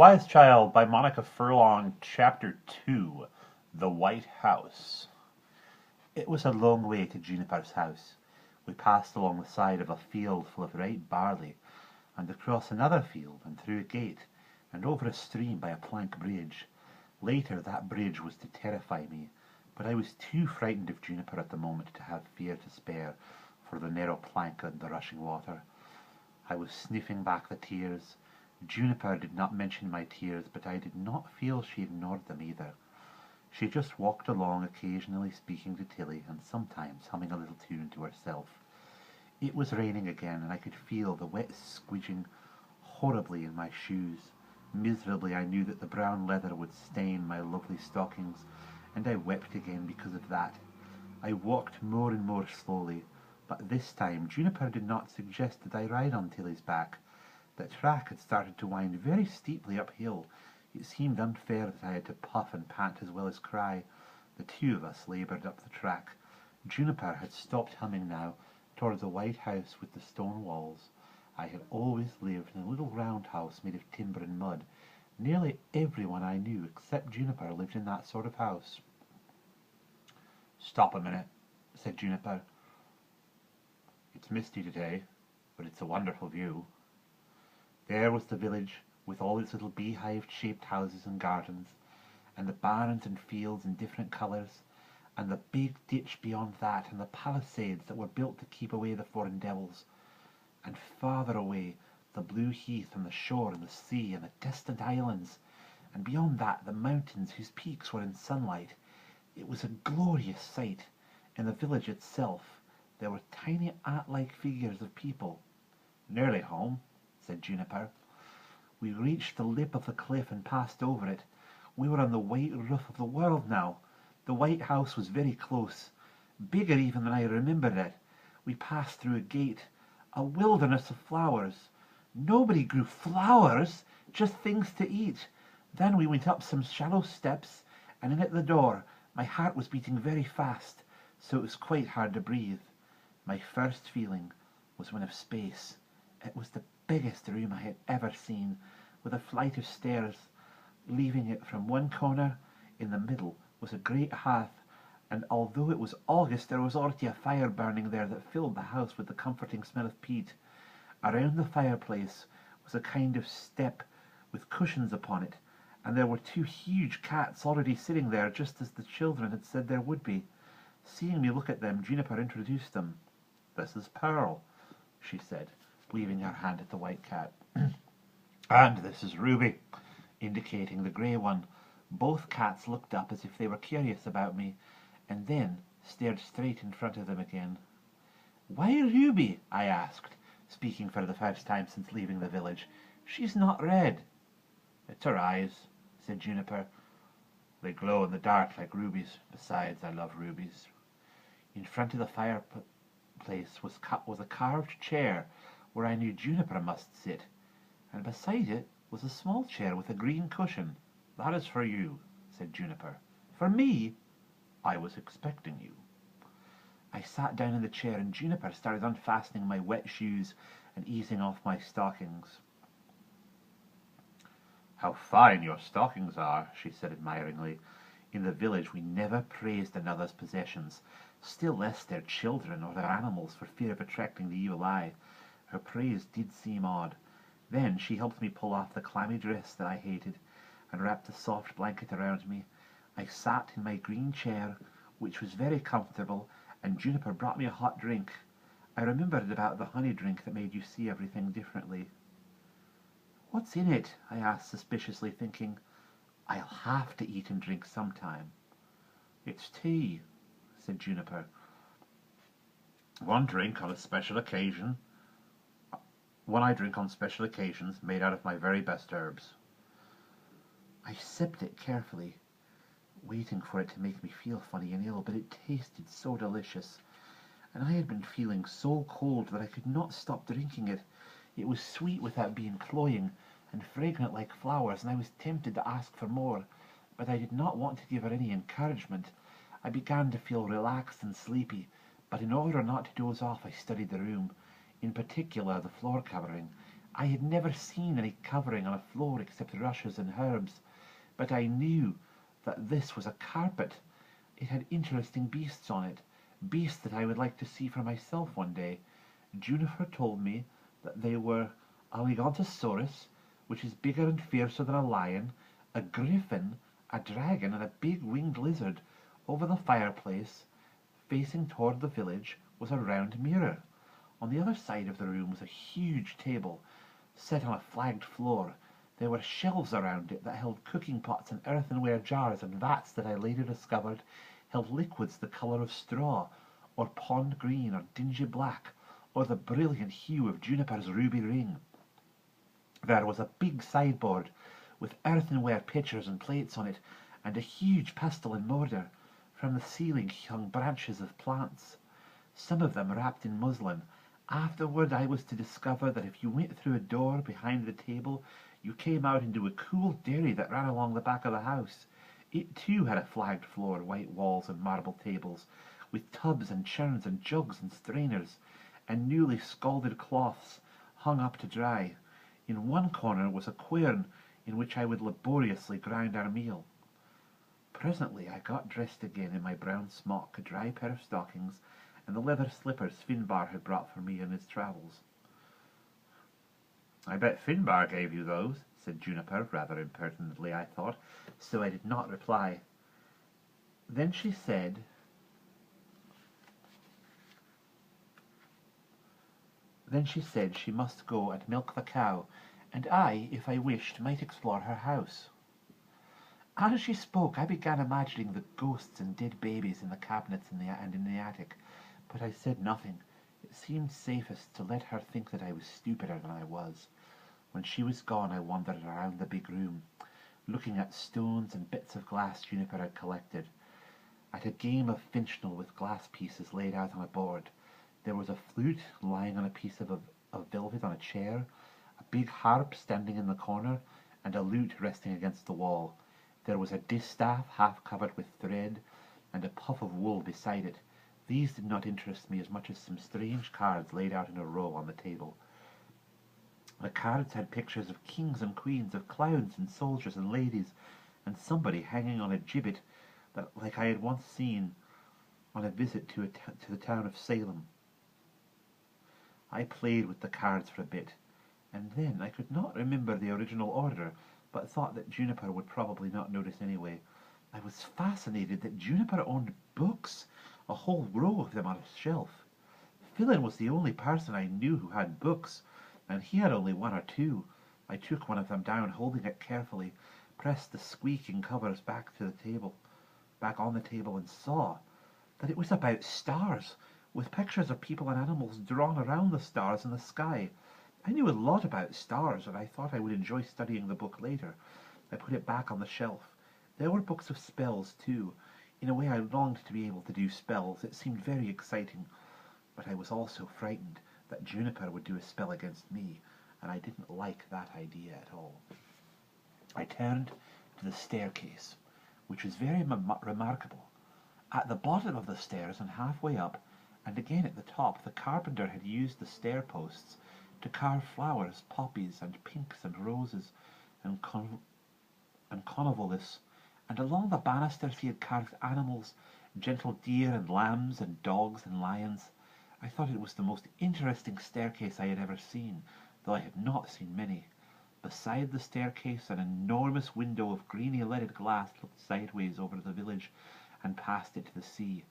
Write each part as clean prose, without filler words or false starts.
Wise Child by Monica Furlong, Chapter 2, The White House. It was a long way to Juniper's house. We passed along the side of a field full of ripe barley, and across another field, and through a gate, and over a stream by a plank bridge. Later that bridge was to terrify me, but I was too frightened of Juniper at the moment to have fear to spare for the narrow plank and the rushing water. I was sniffing back the tears. Juniper did not mention my tears, but I did not feel she ignored them either. She just walked along, occasionally speaking to Tilly, and sometimes humming a little tune to herself. It was raining again, and I could feel the wet squidging horribly in my shoes. Miserably I knew that the brown leather would stain my lovely stockings, and I wept again because of that. I walked more and more slowly, but this time Juniper did not suggest that I ride on Tilly's back. The track had started to wind very steeply uphill. It seemed unfair that I had to puff and pant as well as cry. The two of us laboured up the track. Juniper had stopped humming now, toward the white house with the stone walls. I had always lived in a little round house made of timber and mud. Nearly everyone I knew except Juniper lived in that sort of house. "Stop a minute," said Juniper. "It's misty today, but it's a wonderful view." There was the village, with all its little beehive-shaped houses and gardens, and the barns and fields in different colours, and the big ditch beyond that, and the palisades that were built to keep away the foreign devils, and farther away the blue heath and the shore and the sea and the distant islands, and beyond that the mountains whose peaks were in sunlight. It was a glorious sight. In the village itself there were tiny ant-like figures of people. "Nearly home," said Juniper. We reached the lip of the cliff and passed over it. We were on the white roof of the world now. The white house was very close, bigger even than I remembered it. We passed through a gate, a wilderness of flowers. Nobody grew flowers, just things to eat. Then we went up some shallow steps, and in at the door. My heart was beating very fast, so it was quite hard to breathe. My first feeling was one of space. It was the biggest room I had ever seen, with a flight of stairs leaving it from one corner. In the middle was a great hearth, and although it was August, there was already a fire burning there that filled the house with the comforting smell of peat. Around the fireplace was a kind of step with cushions upon it, and there were two huge cats already sitting there, just as the children had said there would be. Seeing me look at them, Juniper introduced them. "This is Pearl," she said, waving her hand at the white cat. "And this is Ruby," indicating the grey one. Both cats looked up as if they were curious about me, and then stared straight in front of them again. "Why Ruby?" I asked, speaking for the first time since leaving the village. "She's not red." "It's her eyes," said Juniper. "They glow in the dark like rubies. Besides, I love rubies." In front of the fireplace was a carved chair where I knew Juniper must sit, and beside it was a small chair with a green cushion. "That is for you," said Juniper. "For me? I was expecting you." I sat down in the chair, and Juniper started unfastening my wet shoes and easing off my stockings. "How fine your stockings are," she said admiringly. In the village we never praised another's possessions, still less their children or their animals, for fear of attracting the evil eye. Her praise did seem odd. Then she helped me pull off the clammy dress that I hated, and wrapped a soft blanket around me. I sat in my green chair, which was very comfortable, and Juniper brought me a hot drink. I remembered about the honey drink that made you see everything differently. "What's in it?" I asked suspiciously, thinking, I'll have to eat and drink sometime. "It's tea," said Juniper. One I drink on special occasions, made out of my very best herbs." I sipped it carefully, waiting for it to make me feel funny and ill, but it tasted so delicious, and I had been feeling so cold that I could not stop drinking it. It was sweet without being cloying, and fragrant like flowers, and I was tempted to ask for more, but I did not want to give her any encouragement. I began to feel relaxed and sleepy, but in order not to doze off I studied the room, in particular the floor covering. I had never seen any covering on a floor except rushes and herbs, but I knew that this was a carpet. It had interesting beasts on it, beasts that I would like to see for myself one day. Juniper told me that they were a Gigantosaurus, which is bigger and fiercer than a lion, a griffin, a dragon, and a big winged lizard. Over the fireplace, facing toward the village, was a round mirror. On the other side of the room was a huge table, set on a flagged floor. There were shelves around it that held cooking pots and earthenware jars and vats that I later discovered held liquids the colour of straw, or pond green, or dingy black, or the brilliant hue of Juniper's ruby ring. There was a big sideboard with earthenware pitchers and plates on it, and a huge pestle and mortar. From the ceiling hung branches of plants, some of them wrapped in muslin. Afterward I was to discover that if you went through a door behind the table, you came out into a cool dairy that ran along the back of the house. It too had a flagged floor, white walls, and marble tables, with tubs and churns and jugs and strainers, and newly scalded cloths hung up to dry. In one corner was a quern in which I would laboriously grind our meal. Presently I got dressed again in my brown smock, a dry pair of stockings, and the leather slippers Finbar had brought for me in his travels. "I bet Finbar gave you those," said Juniper, rather impertinently, I thought, so I did not reply. Then she said she must go and milk the cow, and I, if I wished, might explore her house. As she spoke, I began imagining the ghosts and dead babies in the cabinets and in the attic, but I said nothing. It seemed safest to let her think that I was stupider than I was. When she was gone, I wandered around the big room, looking at stones and bits of glass Juniper had collected. At a game of finchnel with glass pieces laid out on a board, there was a flute lying on a piece of velvet on a chair, a big harp standing in the corner, and a lute resting against the wall. There was a distaff half covered with thread, and a puff of wool beside it. These did not interest me as much as some strange cards laid out in a row on the table. The cards had pictures of kings and queens, of clowns and soldiers and ladies, and somebody hanging on a gibbet that, like I had once seen on a visit to the town of Salem. I played with the cards for a bit, and then I could not remember the original order, but thought that Juniper would probably not notice anyway. I was fascinated that Juniper owned books, a whole row of them on a shelf. Phelan was the only person I knew who had books, and he had only one or two. I took one of them down, holding it carefully, pressed the squeaking covers back on the table, and saw that it was about stars, with pictures of people and animals drawn around the stars in the sky. I knew a lot about stars, and I thought I would enjoy studying the book later. I put it back on the shelf. There were books of spells, too. In a way, I longed to be able to do spells. It seemed very exciting. But I was also frightened that Juniper would do a spell against me, and I didn't like that idea at all. I turned to the staircase, which was very remarkable. At the bottom of the stairs and halfway up, and again at the top, the carpenter had used the stair posts to carve flowers, poppies, and pinks, and roses, and convolvulus, and along the banisters he had carved animals, gentle deer and lambs, and dogs and lions. I thought it was the most interesting staircase I had ever seen, though I had not seen many. Beside the staircase, an enormous window of greeny leaded glass looked sideways over the village and past it to the sea,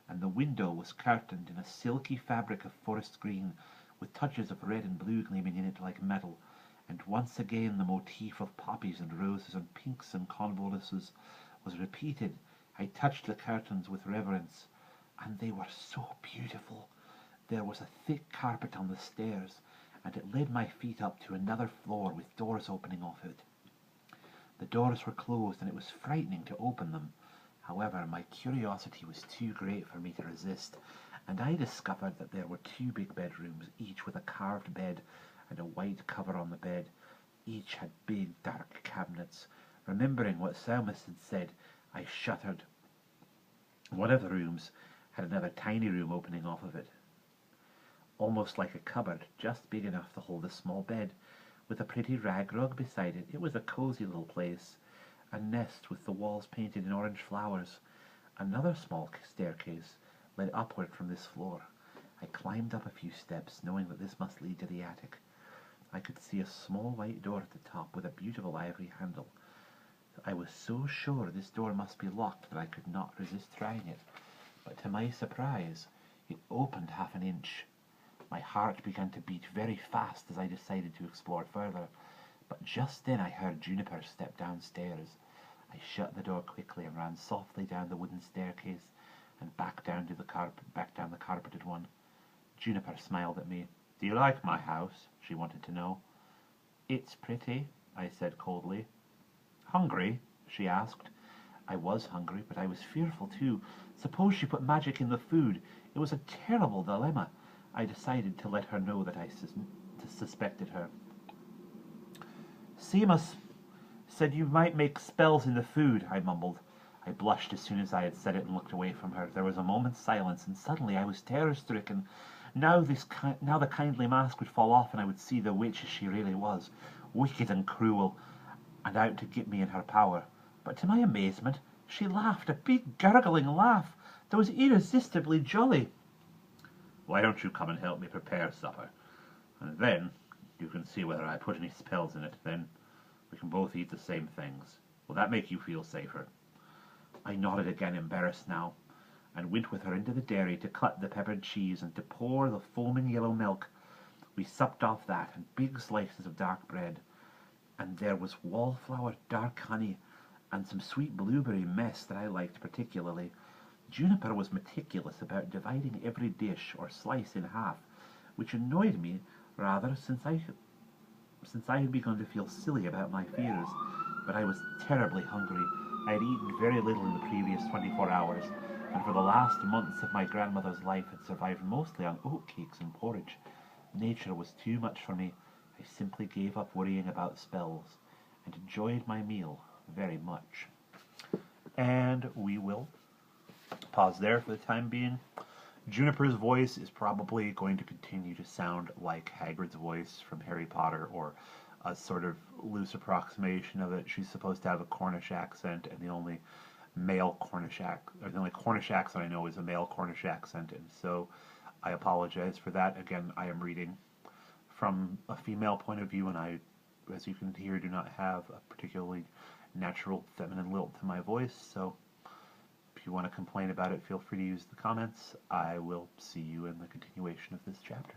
and the window was curtained in a silky fabric of forest green, with touches of red and blue gleaming in it like metal, and once again the motif of poppies and roses and pinks and convoluses was repeated. I touched the curtains with reverence, and they were so beautiful. There was a thick carpet on the stairs, and it led my feet up to another floor with doors opening off it. The doors were closed, and it was frightening to open them. However, my curiosity was too great for me to resist, and I discovered that there were two big bedrooms, each with a carved bed and a white cover on the bed. Each had big, dark cabinets. Remembering what Selmas had said, I shuddered. One of the rooms had another tiny room opening off of it. almost like a cupboard, just big enough to hold a small bed, with a pretty rag rug beside it. It was a cozy little place, a nest with the walls painted in orange flowers. Another small staircase led upward from this floor. I climbed up a few steps, knowing that this must lead to the attic. I could see a small white door at the top with a beautiful ivory handle. I was so sure this door must be locked that I could not resist trying it. But to my surprise, it opened half an inch. My heart began to beat very fast as I decided to explore further. But just then I heard Juniper step downstairs. I shut the door quickly and ran softly down the wooden staircase and back down the carpeted one. Juniper smiled at me. "Do you like my house?" she wanted to know. "It's pretty," I said coldly. "Hungry?" she asked. I was hungry, but I was fearful too. Suppose she put magic in the food? It was a terrible dilemma. I decided to let her know that I suspected her. "Seamus said you might make spells in the food," I mumbled. I blushed as soon as I had said it and looked away from her. There was a moment's silence, and suddenly I was terror-stricken. Now the kindly mask would fall off, and I would see the witch as she really was, wicked and cruel, and out to get me in her power. But to my amazement, she laughed, a big gurgling laugh that was irresistibly jolly. "Why don't you come and help me prepare supper? And then you can see whether I put any spells in it. Then we can both eat the same things. Will that make you feel safer?" I nodded again, embarrassed now, and went with her into the dairy to cut the peppered cheese and to pour the foaming yellow milk. We supped off that and big slices of dark bread, and there was wallflower dark honey and some sweet blueberry mess that I liked particularly. Juniper was meticulous about dividing every dish or slice in half, which annoyed me rather since I had begun to feel silly about my fears. But I was terribly hungry. I had eaten very little in the previous 24 hours, and for the last months of my grandmother's life had survived mostly on oatcakes and porridge. Nature was too much for me. I simply gave up worrying about spells, and enjoyed my meal very much. And we will pause there for the time being. Juniper's voice is probably going to continue to sound like Hagrid's voice from Harry Potter, or a sort of loose approximation of it. She's supposed to have a Cornish accent, and the only Cornish accent I know is a male Cornish accent, and so I apologize for that. Again, I am reading from a female point of view, and I, as you can hear, do not have a particularly natural feminine lilt to my voice, so if you want to complain about it, feel free to use the comments. I will see you in the continuation of this chapter.